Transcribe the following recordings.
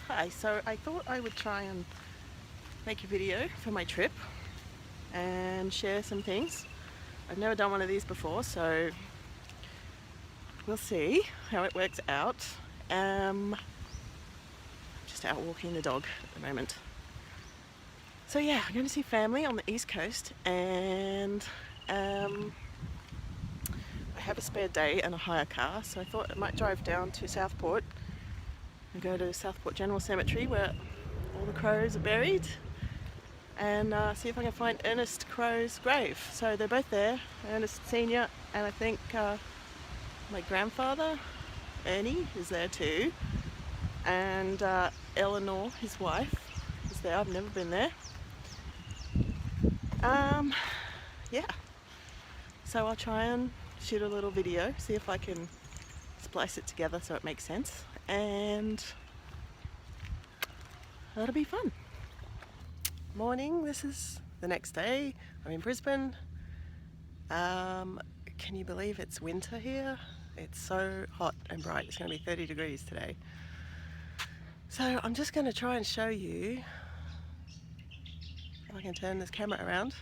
Hi, so I thought I would try and make a video for my trip and share some things. I've never done one of these before, so we'll see how it works out. Just out walking the dog at the moment. So yeah, I'm going to see family on the East Coast, and I have a spare day and a hire car, so I thought I might drive down to Southport and go to Southport General Cemetery where all the crows are buried, and see if I can find Ernest Crow's grave. So they're both there, Ernest Senior, and I think my grandfather, Ernie, is there too, and Eleanor, his wife, is there. I've never been there. Yeah, so I'll try and shoot a little video, see if I can splice it together so it makes sense, and that'll be fun. Morning, this is the next day. I'm in Brisbane. Can you believe it's winter here? It's so hot and bright. It's going to be 30 degrees today. So I'm just going to try and show you, if I can turn this camera around,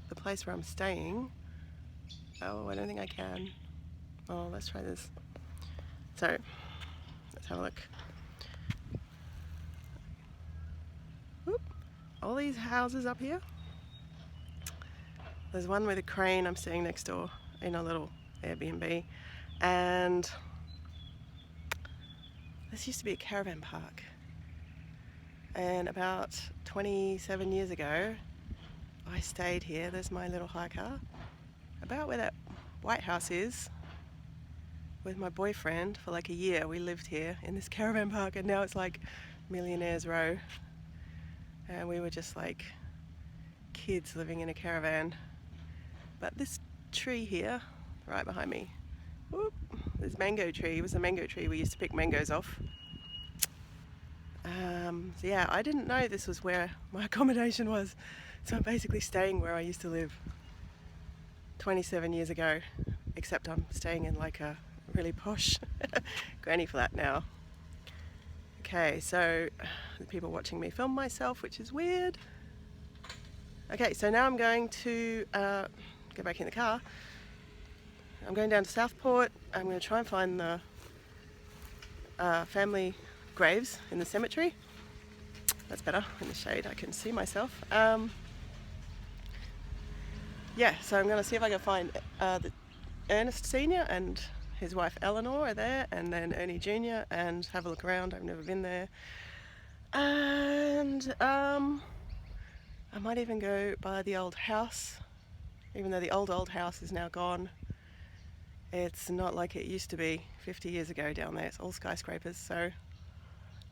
the place where I'm staying. Oh, I don't think I can. Oh, let's try this. So let's have a look. Whoop. All these houses up here. There's one with a crane. I'm staying next door in a little Airbnb, and this used to be a caravan park, and about 27 years ago I stayed here. There's my little hire car, about where that White House is, with my boyfriend for like a year. We lived here in this caravan park, and now it's like Millionaires Row, and we were just like kids living in a caravan. But this tree here, right behind me, whoop, this mango tree, it was a mango tree we used to pick mangoes off. So yeah, I didn't know this was where my accommodation was, so I'm basically staying where I used to live 27 years ago, except I'm staying in like a really posh granny flat now. Okay, so the people watching me film myself, which is weird. Okay, so now I'm going to go back in the car. I'm going down to Southport. I'm going to try and find the family graves in the cemetery. That's better, in the shade I can see myself. Yeah, so I'm going to see if I can find the Ernest Senior and his wife Eleanor are there, and then Ernie Junior, and have a look around. I've never been there. And I might even go by the old house, even though the old house is now gone. It's not like it used to be 50 years ago down there. It's all skyscrapers, so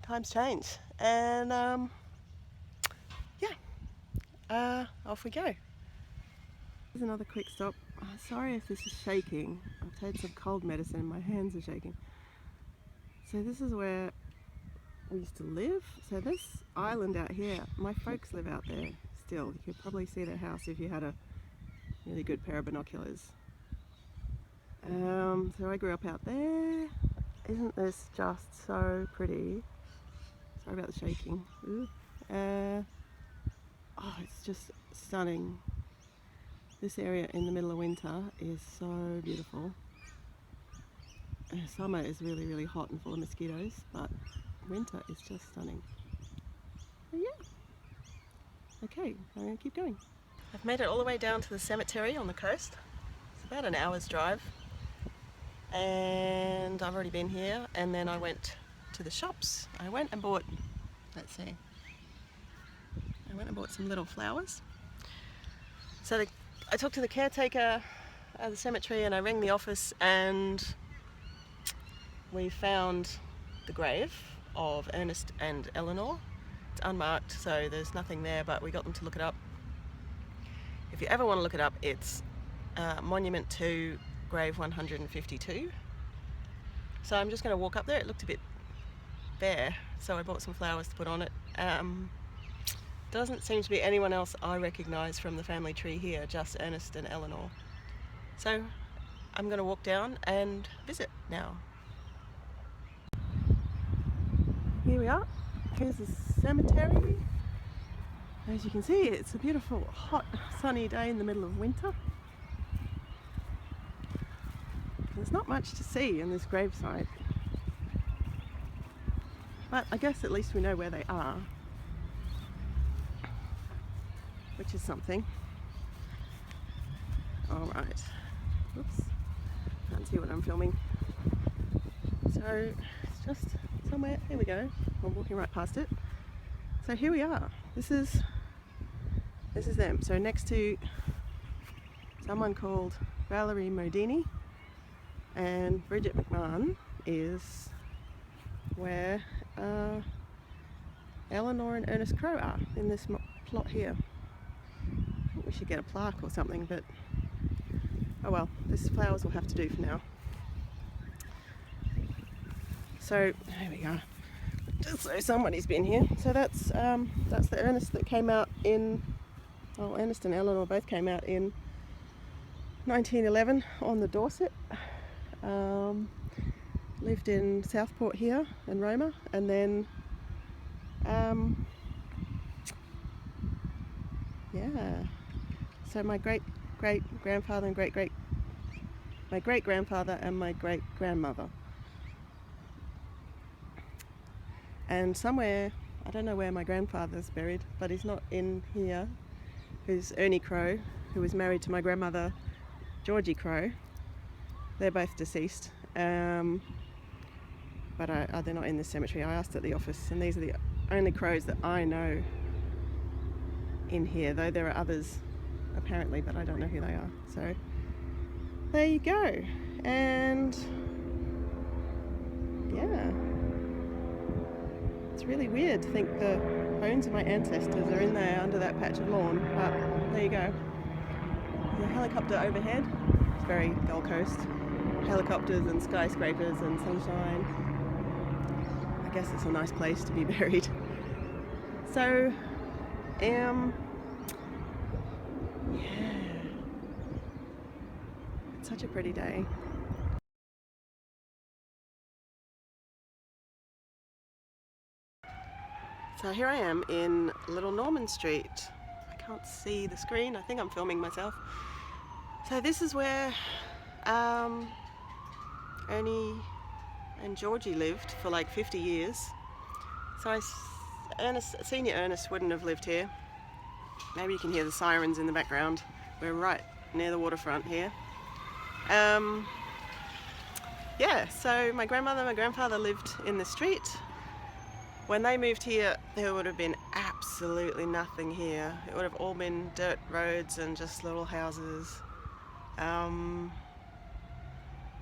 times change. And yeah, off we go. Here's another quick stop. Oh, sorry if this is shaking. I've had some cold medicine and my hands are shaking. So this is where we used to live. So this island out here, my folks live out there still. You could probably see their house if you had a really good pair of binoculars. So I grew up out there. Isn't this just so pretty? Sorry about the shaking. Oh, it's just stunning. This area in the middle of winter is so beautiful. Summer is really, really hot and full of mosquitoes, but winter is just stunning. So yeah. Okay, I'm going to keep going. I've made it all the way down to the cemetery on the coast. It's about an hour's drive, and I've already been here, and then I went to the shops. I went and bought, let's see, I went and bought some little flowers. So I talked to the caretaker at the cemetery, and I rang the office, and we found the grave of Ernest and Eleanor. It's unmarked, so there's nothing there, but we got them to look it up. If you ever want to look it up, it's Monument to Grave 152. So I'm just going to walk up there. It looked a bit bare, so I bought some flowers to put on it. Doesn't seem to be anyone else I recognise from the family tree here, just Ernest and Eleanor. So I'm going to walk down and visit now. Here we are. Here's the cemetery. As you can see, it's a beautiful, hot, sunny day in the middle of winter. There's not much to see in this gravesite, but I guess at least we know where they are, which is something. Alright, oops, can't see what I'm filming. So it's just somewhere, here we go, I'm walking right past it. So here we are, this is them. So next to someone called Valerie Modini and Bridget McMahon is where Eleanor and Ernest Crow are, in this plot here. I think we should get a plaque or something, but oh well, these flowers will have to do for now. So there we go, just so somebody's been here. So that's the Ernest that came out in, well, Earnest and Eleanor both came out in 1911 on the Dorset. Lived in Southport here in Roma, and then yeah, so my great grandfather and my great grandfather and my great grandmother, and somewhere, I don't know where my grandfather's buried, but he's not in here, who's Ernie Crow, who was married to my grandmother Georgie Crow. They're both deceased, but they're not in this cemetery. I asked at the office, and these are the only crows that I know in here, though there are others apparently, but I don't know who they are. So there you go. And yeah, it's really weird to think the bones of my ancestors are in there under that patch of lawn, but there you go. There's a helicopter overhead. It's very Gold Coast. Helicopters and skyscrapers and sunshine. I guess it's a nice place to be buried. So, yeah, it's such a pretty day. So here I am in Little Norman Street. I can't see the screen, I think I'm filming myself. So this is where Ernie and Georgie lived for like 50 years. So Senior Ernest wouldn't have lived here. Maybe you can hear the sirens in the background. We're right near the waterfront here. Yeah, so my grandmother and my grandfather lived in the street. When they moved here, there would have been absolutely nothing here. It would have all been dirt roads and just little houses.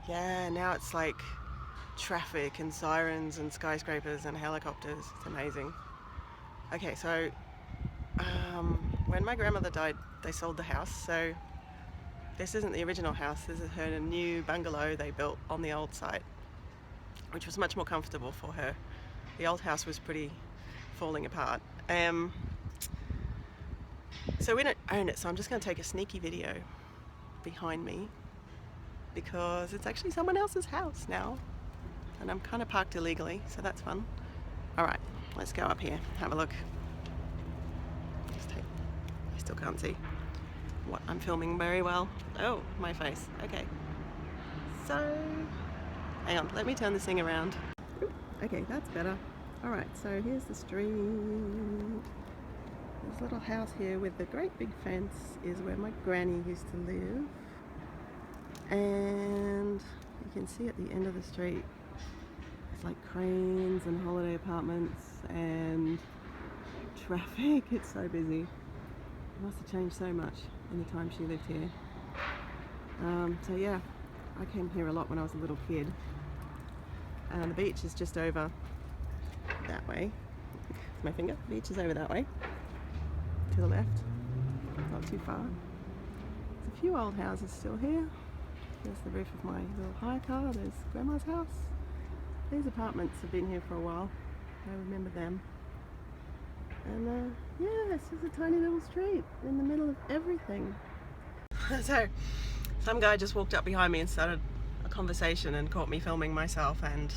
Yeah, now it's like traffic and sirens and skyscrapers and helicopters. It's amazing. Okay, so when my grandmother died, they sold the house. So this isn't the original house. This is her new bungalow they built on the old site, which was much more comfortable for her. The old house was pretty falling apart. So we don't own it, so I'm just going to take a sneaky video behind me, because it's actually someone else's house now, and I'm kind of parked illegally, so that's fun. Alright, let's go up here, have a look. I still can't see what I'm filming very well. Oh, my face. Okay. So, hang on, let me turn this thing around. Okay, that's better. Alright, so here's the street. This little house here with the great big fence is where my granny used to live. And you can see at the end of the street, it's like cranes and holiday apartments and traffic. It's so busy. It must have changed so much in the time she lived here. So yeah, I came here a lot when I was a little kid. And the beach is just over that way. It's my finger. The beach is over that way. To the left. Not too far. There's a few old houses still here. There's the roof of my little hire car. There's Grandma's house. These apartments have been here for a while. I remember them. And yeah, it's just a tiny little street in the middle of everything. So, some guy just walked up behind me and started a conversation and caught me filming myself, and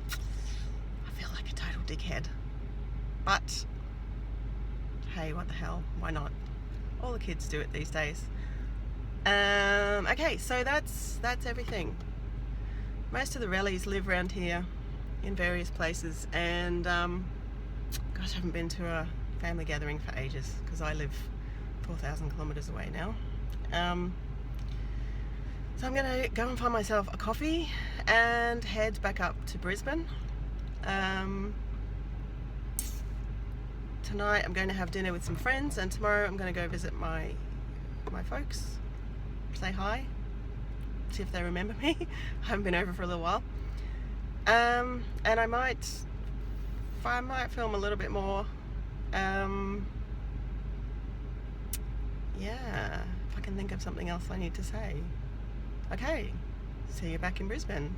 I feel like a total dickhead. but hey, what the hell, why not? All the kids do it these days. Okay, so that's everything. Most of the rallies live around here in various places, and gosh, I haven't been to a family gathering for ages because I live 4,000 kilometres away now. So I'm going to go and find myself a coffee and head back up to Brisbane. Tonight I'm going to have dinner with some friends, and tomorrow I'm going to go visit my folks, say hi, see if they remember me. I haven't been over for a little while. And I might film a little bit more. Yeah, if I can think of something else I need to say. Okay, see you back in Brisbane.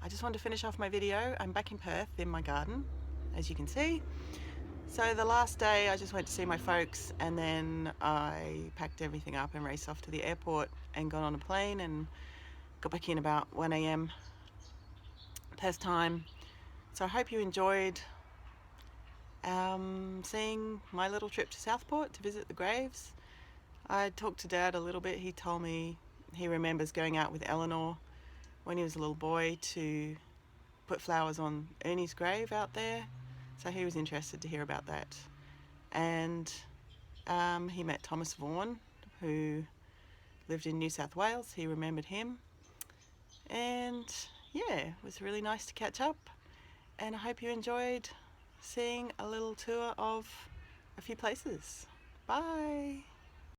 I just wanted to finish off my video. I'm back in Perth in my garden, as you can see. So the last day I just went to see my folks, and then I packed everything up and raced off to the airport and got on a plane and got back in about 1 a.m. Perth time. So I hope you enjoyed seeing my little trip to Southport to visit the graves. I talked to Dad a little bit. He told me he remembers going out with Eleanor when he was a little boy to put flowers on Ernie's grave out there. So he was interested to hear about that. And he met Thomas Vaughan, who lived in New South Wales. He remembered him. And yeah, it was really nice to catch up. And I hope you enjoyed seeing a little tour of a few places. Bye.